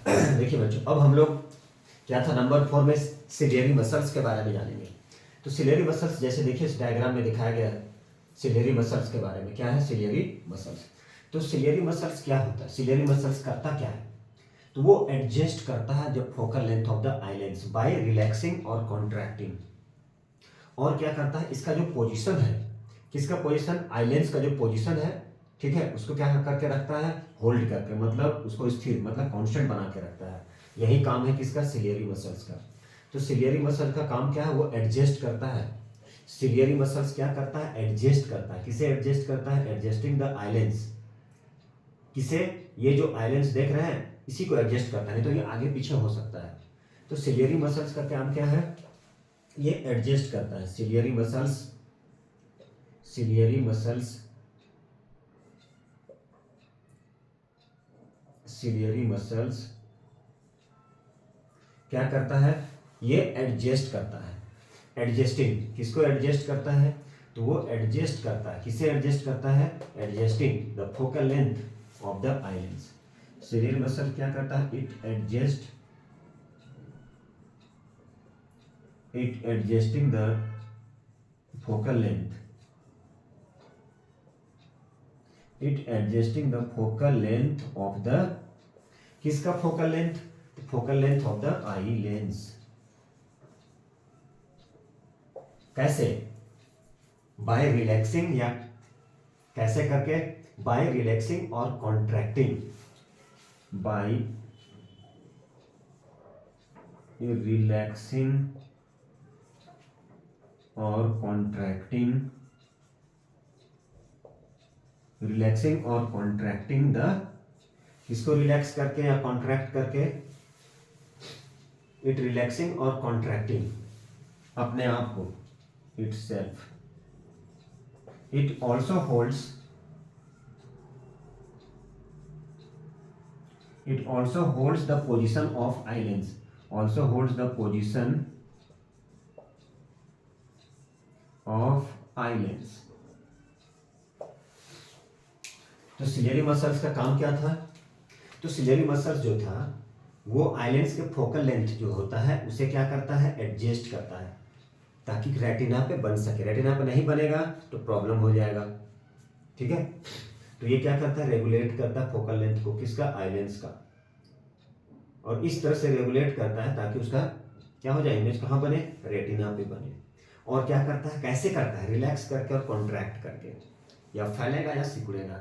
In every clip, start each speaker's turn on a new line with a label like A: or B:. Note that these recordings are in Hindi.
A: देखिए बच्चों, अब हम लोग क्या था नंबर 4 में सिलियरी मसल्स के बारे में जानेंगे। तो सिलियरी मसल्स जैसे देखिए इस डायग्राम में दिखाया गया है सिलियरी मसल्स के बारे में। क्या है सिलियरी मसल्स? तो सिलियरी मसल्स क्या होता है, सिलियरी मसल्स करता क्या है? तो वो एडजस्ट करता है the focal length of the eyelens by relaxing और कॉन्ट्रैक्टिंग। और क्या करता है, इसका जो पोजीशन है, किसका पोजीशन, आईलेंस का जो पोजीशन है, ठीक है, उसको क्या करके रखता है, होल्ड करके, मतलब उसको स्थिर, मतलब कांस्टेंट बना के रखता है। यही काम है किसका, सिलियरी मसल्स का। तो सिलियरी मसल का काम क्या है, वो एडजस्ट करता है। सिलियरी मसल्स क्या करता है, एडजस्ट करता है। किसे एडजस्ट करता है, एडजस्टिंग द आईलेंस। किसे, ये जो आईलेंस देख रहे हैं इसी को एडजस्ट करता है, नहीं तो ये आगे पीछे हो सकता है। तो सिलियरी मसल्स का काम क्या है, ये एडजस्ट करता है। Ciliary muscles, ciliary muscles, ciliary muscles क्या करता है, ये एडजस्ट करता है। एडजस्टिंग, किसको एडजस्ट करता है, तो वो एडजस्ट करता है, किसे एडजस्ट करता है, adjusting the focal length of the eye lens. Ciliary muscle क्या करता है, it adjust, it adjusting the focal length, it adjusting the focal length of the, किसका focal length, focal length of the eye lens. कैसे, बाय रिलैक्सिंग, या कैसे करके, बाय रिलैक्सिंग और कॉन्ट्रैक्टिंग, बाय रिलैक्सिंग और कॉन्ट्रैक्टिंग, रिलैक्सिंग और कॉन्ट्रैक्टिंग द, किसको रिलैक्स करके या कॉन्ट्रैक्ट करके, इट रिलैक्सिंग और कॉन्ट्रैक्टिंग अपने आप को, it self. It also holds, it also holds the position of islands, also holds the position of islands। तो सिलियरी मसल्स का काम क्या था, तो सिलियरी मसल्स जो था वो आइलैंड्स के फोकल लेंथ जो होता है उसे क्या करता है, एडजस्ट करता है, ताकि रेटिना पे बन सके। रेटिना पे नहीं बनेगा तो प्रॉब्लम हो जाएगा, ठीक है। तो ये क्या करता है, रेगुलेट करता है फोकल लेंथ को, किसका, आइलैंड्स का। और इस तरह से रेगुलेट करता है ताकि उसका क्या हो जाए, इमेज कहाँ बने, रेटिना पे बने। और क्या करता है, कैसे करता है, रिलैक्स करके और कॉन्ट्रैक्ट करके, या फैलेगा या सिकुड़ेगा।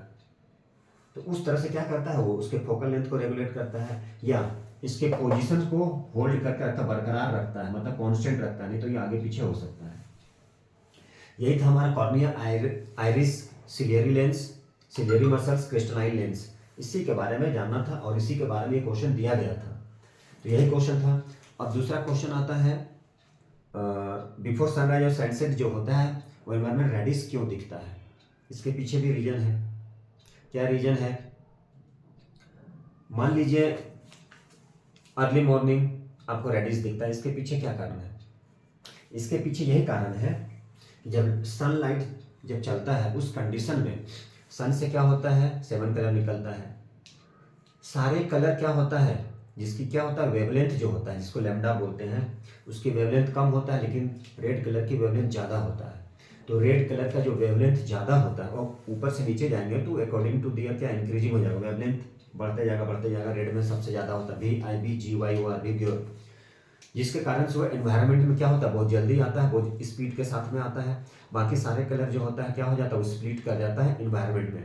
A: तो उस तरह से क्या करता है, वो उसके फोकल लेंथ को रेगुलेट करता है, या इसके पोजीशन को होल्ड करके रखता, बरकरार रखता है, मतलब कांस्टेंट रखता है, नहीं तो ये आगे पीछे हो सकता है। यही था हमारा cornea, iris, ciliary lens, ciliary muscles, crystalline lens. इसी के बारे में जानना था और इसी के बारे में ये क्वेश्चन दिया गया था। तो यही क्वेश्चन था। अब दूसरा क्वेश्चन आता है, बिफोर सनराइज और सनसेट जो होता है वो एनवायरमेंट रेडिश क्यों दिखता है। इसके पीछे भी रीजन है। क्या रीजन है, मान लीजिए अर्ली मॉर्निंग आपको रेडिश दिखता है, इसके पीछे क्या कारण है, इसके पीछे यही कारण है कि जब सनलाइट जब चलता है उस कंडीशन में सन से क्या होता है, 7 कलर निकलता है। सारे कलर क्या होता है, जिसकी क्या होता है, वेवलेंथ जो होता है, जिसको लैम्डा बोलते हैं, उसकी वेवलेंथ कम होता है, लेकिन रेड कलर की वेवलेंथ ज़्यादा होता है। तो रेड कलर का जो वेवलेंथ ज़्यादा होता है और ऊपर से नीचे जाएंगे तो अकॉर्डिंग टू दियर क्या इंक्रीजिंग हो जाएगा, वेवलेंथ बढ़ते जाएगा। रेड में सबसे ज़्यादा होता है VIBGY विब्योर, जिसके कारण से वो एनवायरनमेंट में क्या होता है, बहुत जल्दी आता है, बहुत स्पीड के साथ में आता है। बाकी सारे कलर जो होता है क्या हो जाता है, वो स्प्लिट कर जाता है एनवायरनमेंट में,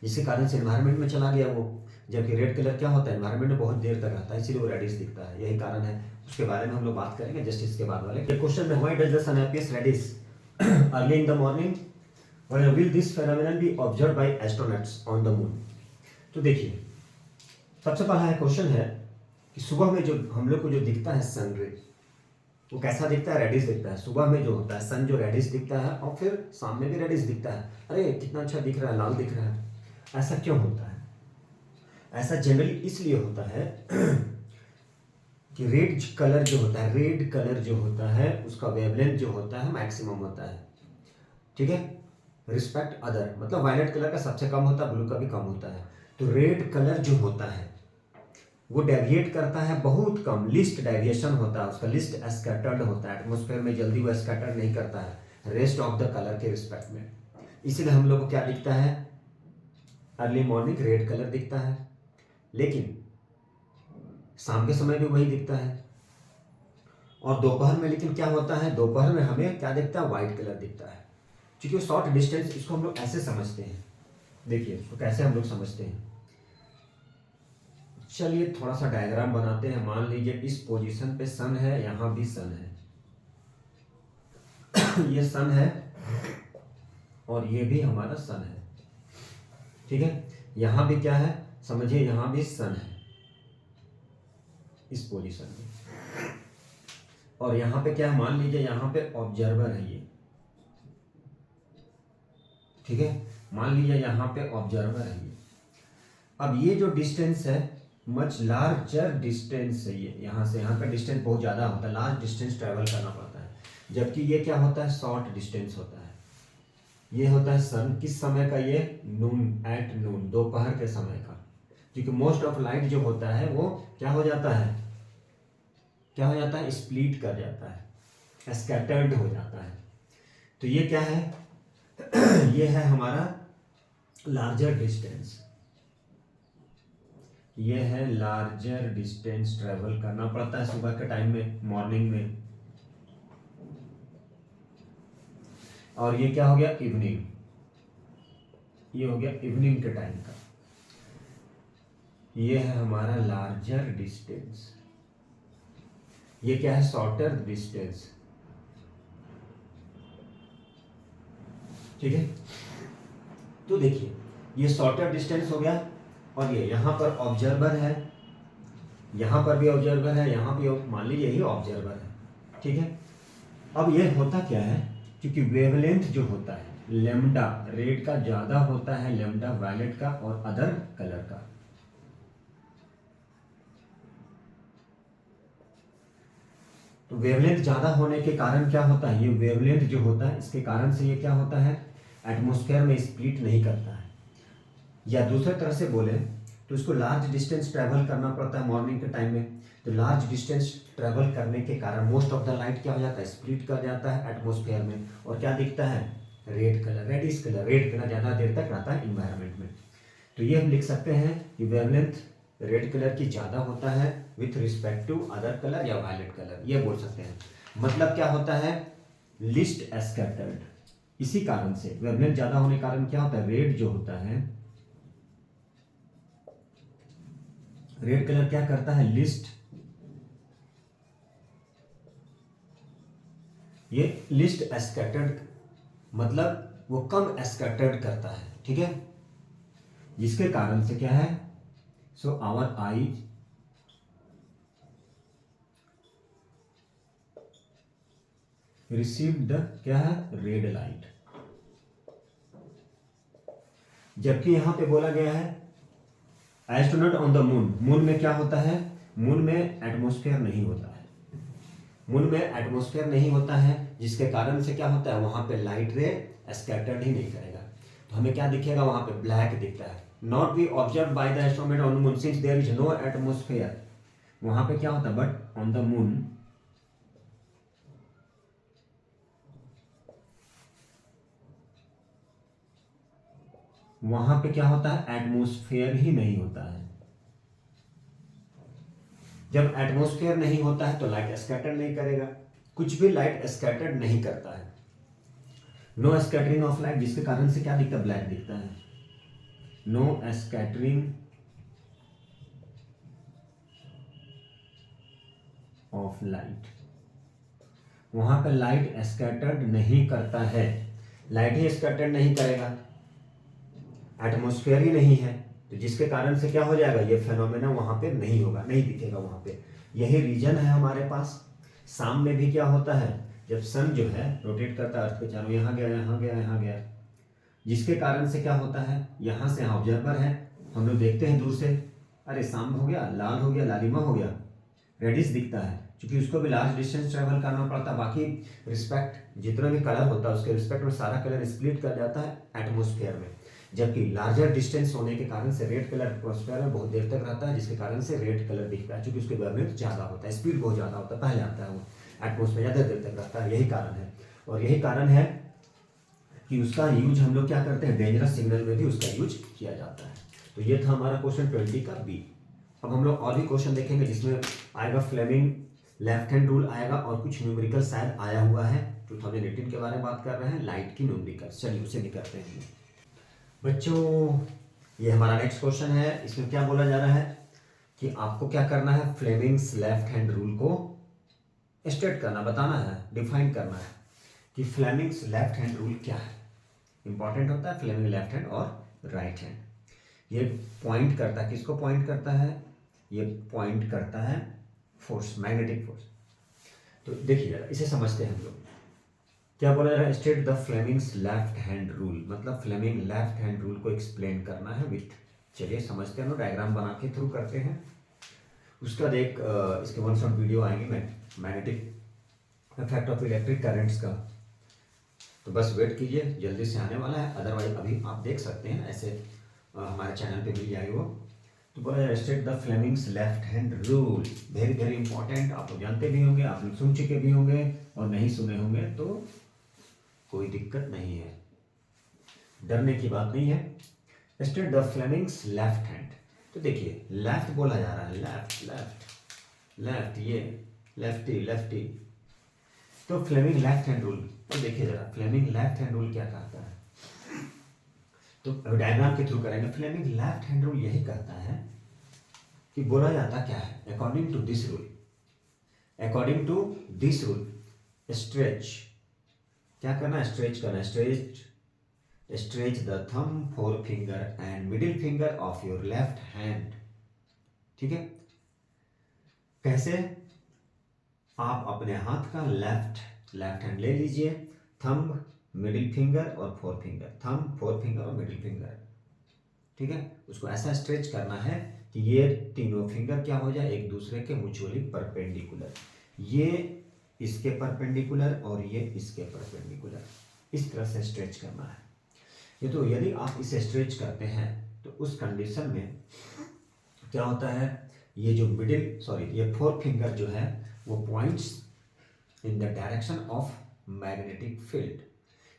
A: जिसके कारण से एनवायरनमेंट में चला गया वो। जबकि रेड कलर क्या होता है, एनवायरनमेंट में बहुत देर तक रहता है, इसीलिए वो रेडिश दिखता है। यही कारण है, उसके बारे में हम लोग बात करेंगे जस्ट इसके बाद वाले क्वेश्चन में। Why does the sun appears reddish early in the morning, when will this phenomenon be observed by astronauts on the moon. तो देखिए सबसे पहला क्वेश्चन है कि सुबह में जो हम लोग को जो दिखता है सन रे, वो कैसा दिखता है, रेडिश दिखता है। सुबह में जो होता है सन जो रेडिश दिखता है, और फिर शाम में भी रेडिश दिखता है। अरे कितना अच्छा दिख रहा है, लाल दिख रहा है। ऐसा क्यों होता है, ऐसा जनरली इसलिए होता है कि रेड कलर जो होता है, रेड कलर जो होता है उसका वेवलेंथ जो होता है मैक्सिमम होता है, ठीक है, रिस्पेक्ट अदर। मतलब वायलेट कलर का सबसे कम होता है, ब्लू का भी कम होता है। तो रेड कलर जो होता है वो डेविएट करता है बहुत कम, लिस्ट डेविएशन होता है उसका, लिस्ट स्कैटर्ड होता है, एटमॉस्फेयर में जल्दी वो स्कैटर नहीं करता है रेस्ट ऑफ द कलर के रिस्पेक्ट में। इसीलिए हम लोग को क्या दिखता है, अर्ली मॉर्निंग रेड कलर दिखता है, लेकिन शाम के समय भी वही दिखता है। और दोपहर में लेकिन क्या होता है, दोपहर में हमें क्या दिखता है, व्हाइट कलर दिखता है। क्योंकि वो शॉर्ट डिस्टेंस, इसको हम लोग ऐसे समझते हैं, देखिए इसको कैसे हम लोग समझते हैं। चलिए थोड़ा सा डायग्राम बनाते हैं। मान लीजिए इस पोजीशन पे सन है, यहाँ भी सन है ये सन है और ये भी हमारा सन है, ठीक है। यहाँ भी क्या है, समझिए यहाँ भी सन है इस पोजीशन में, और यहाँ पे क्या है, मान लीजिए यहाँ पे ऑब्जर्वर है ये, ठीक है। मान लीजिए यहाँ पे ऑब्जर्वर है ये। अब ये जो डिस्टेंस है मच लार्जर डिस्टेंस है, ये यहाँ से यहाँ का डिस्टेंस बहुत ज़्यादा होता है, लार्ज डिस्टेंस ट्रैवल करना पड़ता है। जबकि ये क्या होता है, शॉर्ट डिस्टेंस होता है। ये होता है सन, किस समय का, ये नून, एट नून, दोपहर के समय का। क्योंकि मोस्ट ऑफ लाइट जो होता है वो क्या हो जाता है, क्या हो जाता है, स्प्लिट कर जाता है, स्कैटर्ड हो जाता है। तो ये क्या है ये है हमारा लार्जर डिस्टेंस, ये है लार्जर डिस्टेंस ट्रेवल करना पड़ता है सुबह के टाइम में, मॉर्निंग में। और ये क्या हो गया, इवनिंग, ये हो गया इवनिंग के टाइम का। ये है हमारा लार्जर डिस्टेंस, ये क्या है, शॉर्टर डिस्टेंस, ठीक है। तो देखिए ये शॉर्टर डिस्टेंस हो गया, और ये यहाँ पर ऑब्जर्वर है, यहाँ पर भी ऑब्जर्वर है, यहाँ भी मान लीजिए यही ऑब्जर्वर है, ठीक है। अब ये होता क्या है, क्योंकि वेवलेंथ जो होता है लेमडा रेड का ज़्यादा होता है लेमडा वायलेट का और अदर कलर का। तो वेवलेंथ ज़्यादा होने के कारण क्या होता है, ये वेवलेंथ जो होता है इसके कारण से ये क्या होता है, एटमॉस्फेयर में स्प्लिट नहीं करता है। या दूसरे तरह से बोले तो इसको लार्ज डिस्टेंस ट्रैवल करना पड़ता है मॉर्निंग के टाइम में। तो लार्ज डिस्टेंस ट्रैवल करने के कारण मोस्ट ऑफ द लाइट क्या हो जाता है, स्प्लिट कर जाता है एटमॉस्फेयर में, और क्या दिखता है, red colour, reddish colour. Red colour ज़्यादा देर तक रहता है इन्वायरमेंट में। तो ये हम लिख सकते हैं कि वेवलेंथ रेड कलर की ज़्यादा होता है with respect to other colour या वायलेट कलर, ये बोल सकते हैं। मतलब क्या होता है, लिस्ट स्कैटर्ड। इसी कारण से वेवलेंथ ज़्यादा होने के कारण क्या होता है, रेड जो होता है, रेड कलर क्या करता है, लिस्ट, ये लिस्ट स्कैटर्ड, मतलब वो कम स्कैटर्ड करता है, ठीक है। जिसके कारण से क्या है, so our eyes receive the क्या है, रेड लाइट। जबकि यहां पे बोला गया है astronaut on the moon. Moon में क्या होता है, मून में एटमॉस्फेयर नहीं होता है, मून में एटमॉस्फेयर नहीं होता है, जिसके कारण से क्या होता है, वहां पे लाइट रे स्कैटर्ड ही नहीं करेगा। तो हमें क्या दिखेगा, वहां पे ब्लैक दिखता है। Not be observe by the astronaut on moon since there is no atmosphere. वहां पे क्या होता है, बट ऑन द मून वहां पे क्या होता है, एटमॉस्फेयर ही नहीं होता है। जब एटमॉस्फेयर नहीं होता है तो लाइट स्कैटर नहीं करेगा, कुछ भी लाइट स्कैटर नहीं करता है। नो स्कैटरिंग ऑफ लाइट, जिसके कारण से क्या दिखता है, ब्लैक दिखता है। नो स्कैटरिंग ऑफ लाइट, वहां पर लाइट स्कैटर्ड नहीं करता है, लाइट ही स्कैटर्ड नहीं करेगा, एटमॉस्फेयर ही नहीं है। तो जिसके कारण से क्या हो जाएगा, ये फेनोमेना वहां पे नहीं होगा, नहीं दिखेगा वहां पे। यही रीजन है हमारे पास। शाम में भी क्या होता है, जब सन जो है रोटेट करता है अर्थ के चारों, यहाँ गया यहाँ गया यहाँ गया, जिसके कारण से क्या होता है, यहाँ से यहाँ ऑब्जर्वर है, हम लोग देखते हैं दूर से, अरे शाम हो गया, लाल हो गया, लालिमा हो गया, रेडिश दिखता है, क्योंकि उसको भी लार्ज डिस्टेंस ट्रेवल करना पड़ता है। बाकी रिस्पेक्ट जितना भी कलर होता है उसके रिस्पेक्ट में सारा कलर स्प्लिट कर जाता है एटमॉस्फेयर में। जबकि लार्जर डिस्टेंस होने के कारण से रेड कलर एटमॉस्फेयर में बहुत देर तक रहता है, जिसके कारण से रेड कलर दिखता है, क्योंकि उसके वेवलेंथ ज़्यादा होता है, स्पीड बहुत ज़्यादा होता है, पहले आता है वो एटमॉस्फेयर, ज़्यादा देर तक रहता है। यही कारण है, और यही कारण है कि उसका यूज हम लोग क्या करते हैं, डेंजरस सिग्नल में भी उसका यूज किया जाता है। तो ये था हमारा क्वेश्चन 20 का बी। अब हम लोग और भी क्वेश्चन देखेंगे, जिसमें आएगा फ्लेमिंग लेफ्ट हैंड रूल आएगा, और कुछ न्यूमेरिकल शायद आया हुआ है। 2018 के बारे में बात कर रहे हैं, लाइट की न्यूमेरिकल। चलिए उसे भी करते हैं बच्चों। ये हमारा नेक्स्ट क्वेश्चन है। इसमें क्या बोला जा रहा है कि आपको क्या करना है, फ्लेमिंग्स लेफ्ट हैंड रूल को स्टेट करना, बताना है, डिफाइन करना है कि फ्लेमिंग्स लेफ्ट हैंड रूल क्या है। इंपॉर्टेंट होता है फ्लेमिंग लेफ्ट हैंड और राइट हैंड। ये पॉइंट करता है, किसको पॉइंट करता है, ये पॉइंट करता है फोर्स, मैग्नेटिक फोर्स। तो देखिए जरा इसे समझते हैं हम लोग। क्या बोला जा रहा है, state the Fleming's left hand rule, मतलब फ्लेमिंग लेफ्ट हैंड रूल को एक्सप्लेन करना है विथ, चलिए समझते हैं, डायग्राम बना के थ्रू करते हैं। उसका देख इसके वन शॉट वीडियो आएंगे magnetic effect of electric currents का, तो बस वेट कीजिए, जल्दी से आने वाला है। अदरवाइज अभी आप देख सकते हैं, ऐसे हमारे चैनल पे मिल जाएगी वो। तो बोला जाए state the Fleming's left hand rule, very very important. आप लोग जानते भी होंगे, आप लोग सुन चुके भी होंगे, और नहीं सुने होंगे तो कोई दिक्कत नहीं है, डरने की बात नहीं है। State the Fleming's left hand, तो देखिए लेफ्ट बोला जा रहा है, लेफ्ट लेफ्ट लेफ्ट, ये लेफ्टी लेफ्टी, तो फ्लेमिंग लेफ्ट हैंड रूल, तो देखिए जरा फ्लेमिंग लेफ्ट हैंड रूल क्या कहता है, तो डायग्राम के थ्रू करेंगे। फ्लेमिंग लेफ्ट हैंड रूल यही कहता है कि बोला जाता क्या है, according to this rule, according to this rule stretch, क्या करना है, स्ट्रेच करना है, stretch the thumb, four finger and middle finger of your left hand. ठीक है, कैसे, आप अपने हाथ का लेफ्ट हैंड ले लीजिए, थंब, मिडिल फिंगर और four finger, thumb, four finger और मिडिल फिंगर। ठीक है, उसको ऐसा स्ट्रेच करना है कि ये तीनों फिंगर क्या हो जाए, एक दूसरे के म्यूचुअली परपेंडिकुलर, ये इसके परपेंडिकुलर और ये इसके परपेंडिकुलर, इस तरह से स्ट्रेच करना है। ये तो यदि आप इसे स्ट्रेच करते हैं तो उस कंडीशन में क्या होता है, ये जो ये फोर फिंगर जो है वो points in the direction of magnetic field,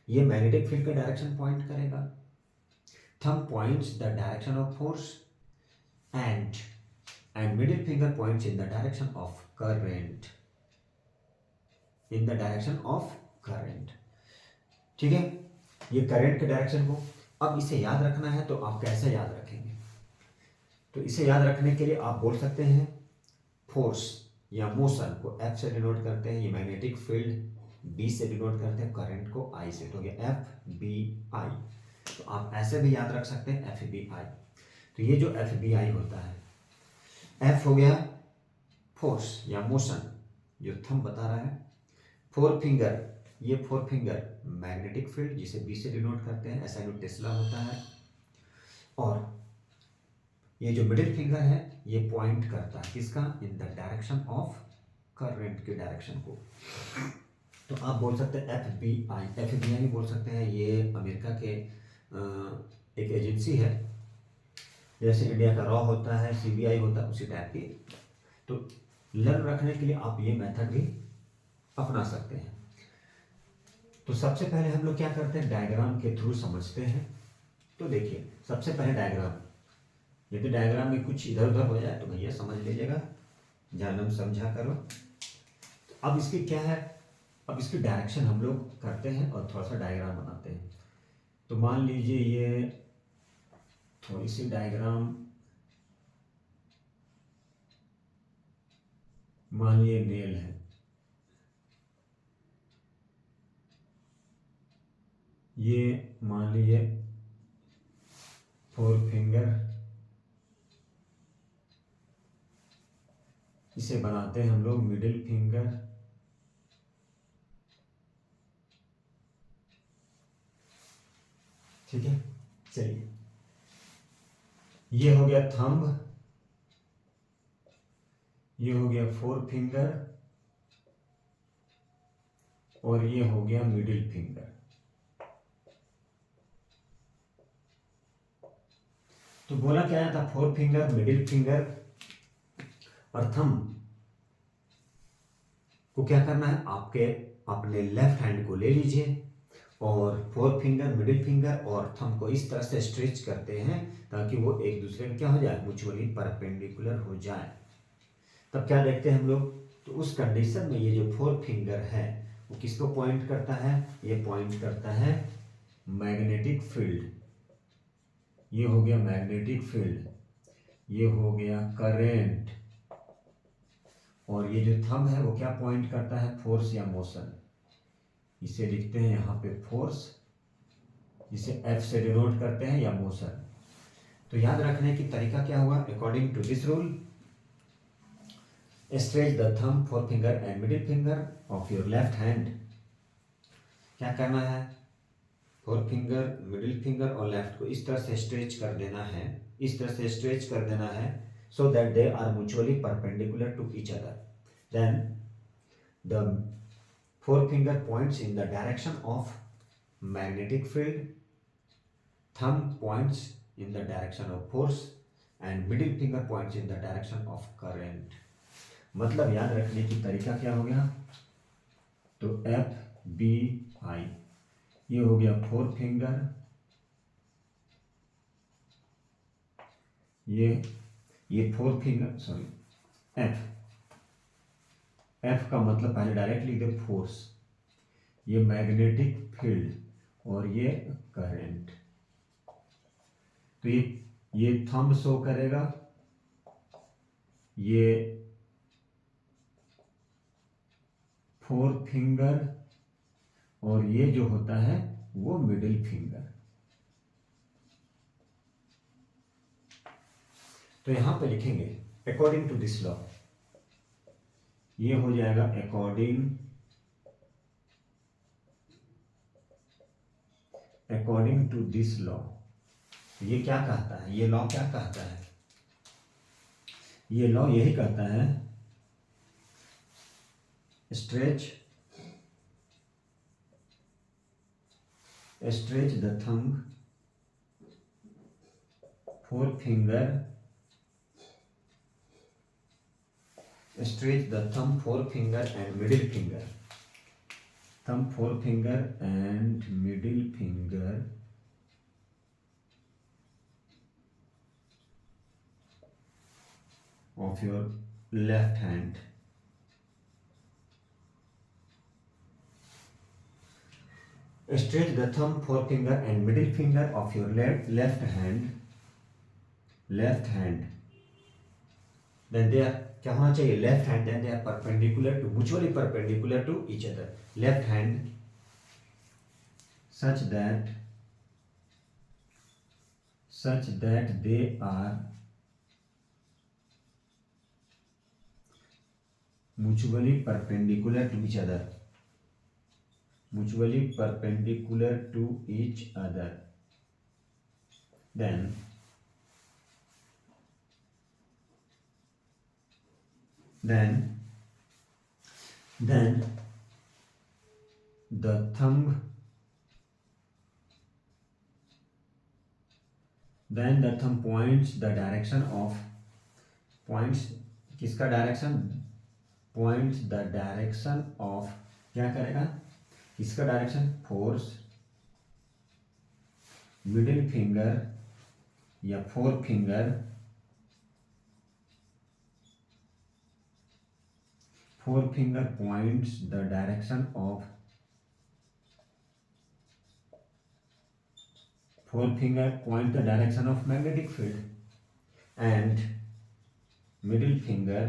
A: ये मैग्नेटिक फील्ड का डायरेक्शन पॉइंट करेगा। Thumb points the direction of force and middle finger points in the direction of current, in the direction of current. ठीक है, ये करंट के डायरेक्शन को, अब इसे याद रखना है तो आप कैसे याद रखेंगे, तो इसे याद रखने के लिए आप बोल सकते हैं फोर्स या मोशन को F से डिनोट करते हैं, ये मैग्नेटिक फील्ड B से डिनोट करते हैं, करंट को I से, तो ये FBI, तो आप ऐसे भी याद रख सकते हैं FBI। तो ये जो FBI होता है, F हो गया फोर्स या मोशन जो थंब बता रहा है, फोर फिंगर, ये फोर फिंगर मैग्नेटिक फील्ड जिसे B से डिनोट करते हैं, ऐसा टेस्ला होता है, और ये जो मिडिल फिंगर है ये पॉइंट करता है किसका, in the direction of current के डायरेक्शन को। तो आप बोल सकते हैं FBI भी बोल सकते हैं, ये अमेरिका के एक एजेंसी है, जैसे इंडिया का रॉ होता है, CBI होता है, उसी टाइप की। तो लर्न रखने के लिए आप ये मेथड भी अपना सकते हैं। तो सबसे पहले हम लोग क्या करते हैं, डायग्राम के थ्रू समझते हैं। तो देखिए सबसे पहले डायग्राम, यदि डायग्राम में कुछ इधर उधर हो जाए तो भैया समझ लीजिएगा, जानम समझा करो। तो अब इसकी क्या है, अब इसकी डायरेक्शन हम लोग करते हैं और थोड़ा सा डायग्राम बनाते हैं। तो मान लीजिए ये थोड़ी सी डायग्राम, मान लीजिए नेल है, ये मान लीजिए फोर फिंगर, इसे बनाते हैं हम लोग मिडिल फिंगर, ठीक है। चलिए ये हो गया थंब, ये हो गया फोर फिंगर, और ये हो गया मिडिल फिंगर। तो बोला क्या था, फोर फिंगर, मिडिल फिंगर और थंब को क्या करना है, आपके अपने लेफ्ट हैंड को ले लीजिए और फोर फिंगर, मिडिल फिंगर और थंब को इस तरह से स्ट्रेच करते हैं ताकि वो एक दूसरे के क्या हो जाए, म्यूचुअली परपेंडिकुलर हो जाए। तब क्या देखते हैं हम लोग, तो उस कंडीशन में ये जो फोर फिंगर है वो किसको पॉइंट करता है, ये पॉइंट करता है मैग्नेटिक फील्ड। ये हो गया मैग्नेटिक फील्ड, ये हो गया करेंट, और ये जो थंब है वो क्या पॉइंट करता है, फोर्स या मोशन। इसे लिखते हैं यहाँ पे फोर्स, जिसे F से डिनोट करते हैं, या मोशन। तो याद रखने की तरीका क्या हुआ, according to this rule stretch the thumb, forefinger and middle finger of your left hand. क्या करना है, फोरफिंगर, मिडिल फिंगर और लेफ्ट को इस तरह से स्ट्रेच कर देना है, इस तरह से स्ट्रेच कर देना है so that they are mutually perpendicular to each other. Then the forefinger points in the direction of magnetic field, thumb points in the direction of force and middle finger points in the direction of current. मतलब याद रखने की तरीका क्या हो गया, तो FBI ये हो गया फोर फिंगर, ये फोर फिंगर, सॉरी एफ का मतलब पहले डायरेक्ट लिख दे फोर्स, ये मैग्नेटिक फील्ड और ये करंट। तो ये थंब शो करेगा, ये फोर फिंगर और ये जो होता है वो मिडिल फिंगर। तो यहां पे लिखेंगे अकॉर्डिंग टू दिस लॉ, ये हो जाएगा अकॉर्डिंग टू दिस लॉ। ये क्या कहता है, ये लॉ क्या कहता है, ये लॉ यही कहता है stretch the thumb, four finger, stretch the thumb, forefinger and middle finger, thumb, forefinger and middle finger of your left hand. Stretch the thumb, forefinger and middle finger of your left hand. Then they are क्या होना चाहिए, left hand, then they are perpendicular to, mutually perpendicular to each other. Left hand such that they are mutually perpendicular to each other, mutually perpendicular to each other. Then the thumb, points the direction of, points किसका direction, points the direction of, क्या करेगा, किसका डायरेक्शन, फोर्स, मिडिल फिंगर या four finger, forefinger points the direction of, forefinger point the direction of magnetic field and middle finger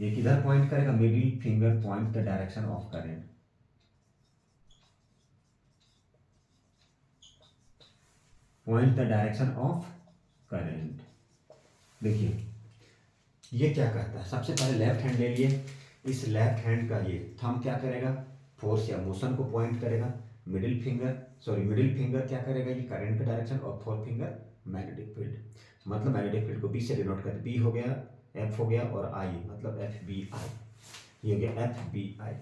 A: ये किधर पॉइंट करेगा, middle finger point the direction of current. Point the direction of current. देखिए ये क्या कहता है, सबसे पहले लेफ्ट हैंड ले लिए, इस लेफ्ट हैंड का ये थंब क्या करेगा, फोर्स या मोशन को पॉइंट करेगा, मिडिल फिंगर क्या करेगा, ये करंट का डायरेक्शन, और फोर फिंगर मैग्नेटिक फील्ड। मतलब मैग्नेटिक फील्ड को बी से डिनोट करते, बी हो गया, एफ हो गया और आई, मतलब FBI, ये हो गया FBI।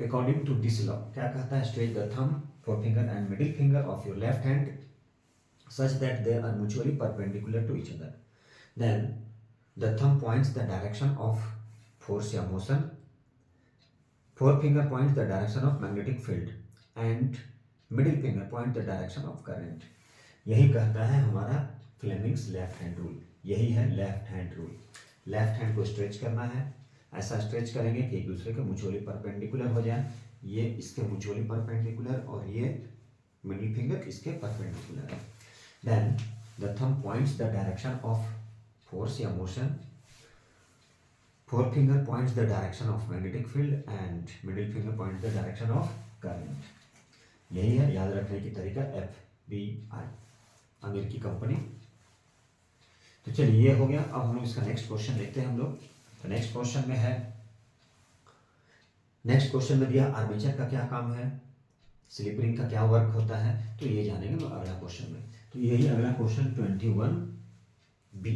A: According to this law क्या कहता है, stretch the thumb, forefinger and middle finger of your left hand such that they are mutually perpendicular to each other. Then the thumb points the direction of force या motion, forefinger points the direction of magnetic field and middle finger points the direction of current. यही कहता है हमारा फ्लेमिंग्स लेफ्ट हैंड रूल, यही है left hand rule. Left hand को स्ट्रेच करना है, ऐसा स्ट्रेच करेंगे कि एक दूसरे के म्यूचुअली परपेंडिकुलर हो जाए, ये इसके म्यूचुअली परपेंडिकुलर और ये मिडिल फिंगर इसके परपेंडिकुलर है। Then the thumb points the direction of force या motion, forefinger points the direction of magnetic field and middle finger points the direction of current. यही है याद रखने की तरीका FBI, अमेरिकी कंपनी। तो चलिए ये हो गया। अब हम लोग इसका नेक्स्ट क्वेश्चन देखते हैं हम लोग। तो नेक्स्ट क्वेश्चन में है, नेक्स्ट क्वेश्चन में दिया आर्मेचर का क्या काम है, स्लिप रिंग का क्या वर्क होता है, तो ये जानेंगे हम अगला क्वेश्चन में। तो यही अगला क्वेश्चन 21B।